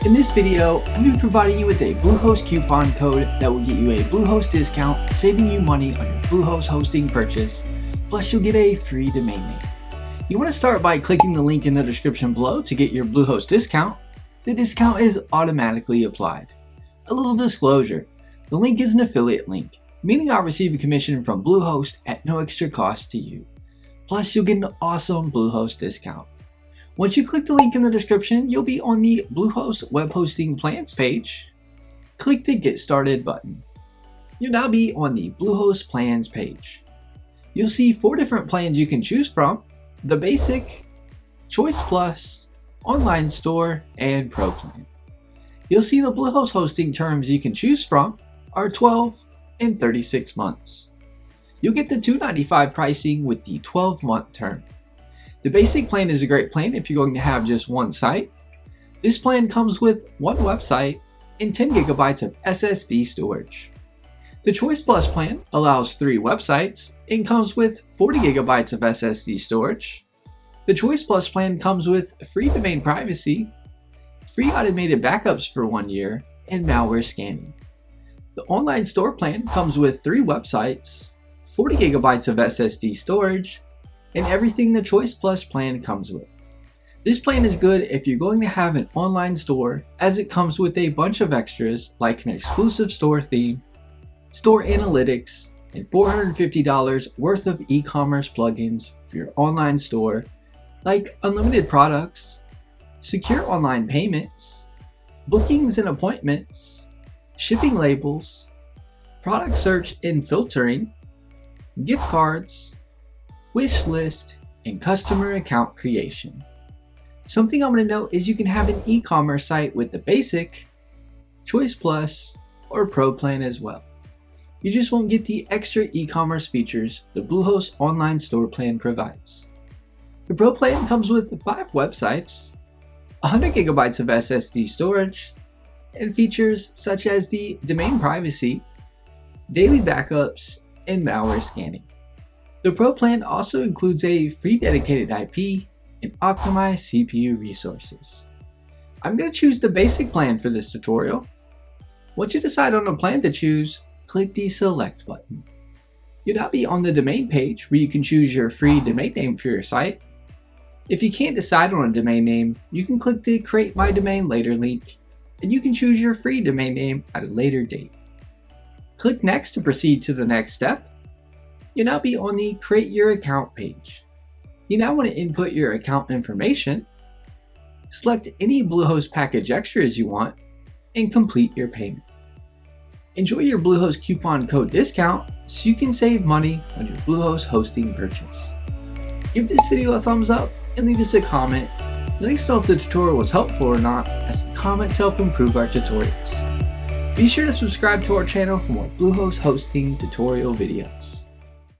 In this video, I'm going to be providing you with a Bluehost coupon code that will get you a Bluehost discount, saving you money on your Bluehost hosting purchase, plus you'll get a free domain name. You want to start by clicking the link in the description below to get your Bluehost discount. The discount is automatically applied. A little disclosure, the link is an affiliate link, meaning I'll receive a commission from Bluehost at no extra cost to you. Plus you'll get an awesome Bluehost discount. Once you click the link in the description, you'll be on the Bluehost web hosting plans page. Click the Get Started button. You'll now be on the Bluehost plans page. You'll see 4 different plans you can choose from: the Basic, Choice Plus, Online Store, and Pro plan. You'll see the Bluehost hosting terms you can choose from are 12 and 36 months. You'll get the $295 pricing with the 12-month term. The Basic plan is a great plan if you're going to have just one site. This plan comes with one website and 10 gigabytes of SSD storage. The Choice Plus plan allows 3 websites and comes with 40 gigabytes of SSD storage. The Choice Plus plan comes with free domain privacy, free automated backups for 1 year, and malware scanning. The Online Store plan comes with 3 websites, 40 gigabytes of SSD storage, and everything the Choice Plus plan comes with. This plan is good if you're going to have an online store, as it comes with a bunch of extras like an exclusive store theme, store analytics, and $450 worth of e-commerce plugins for your online store, like unlimited products, secure online payments, bookings and appointments, shipping labels, product search and filtering, gift cards, wish list, and customer account creation. Something I'm going to note is you can have an e-commerce site with the Basic, Choice Plus, or Pro plan as well. You just won't get the extra e-commerce features the Bluehost online store plan provides. The Pro plan comes with 5 websites, 100 gigabytes of SSD storage, and features such as the domain privacy, daily backups, and malware scanning. The Pro plan also includes a free dedicated IP and optimized CPU resources. I'm going to choose the Basic plan for this tutorial. Once you decide on a plan to choose, click the Select button. You'll now be on the domain page where you can choose your free domain name for your site. If you can't decide on a domain name, you can click the Create My Domain Later link, and you can choose your free domain name at a later date. Click Next to proceed to the next step. You'll now be on the Create Your Account page. You now want to input your account information, select any Bluehost package extras you want, and complete your payment. Enjoy your Bluehost coupon code discount so you can save money on your Bluehost hosting purchase. Give this video a thumbs up and leave us a comment. Let us know if the tutorial was helpful or not, as the comments help improve our tutorials. Be sure to subscribe to our channel for more Bluehost hosting tutorial videos.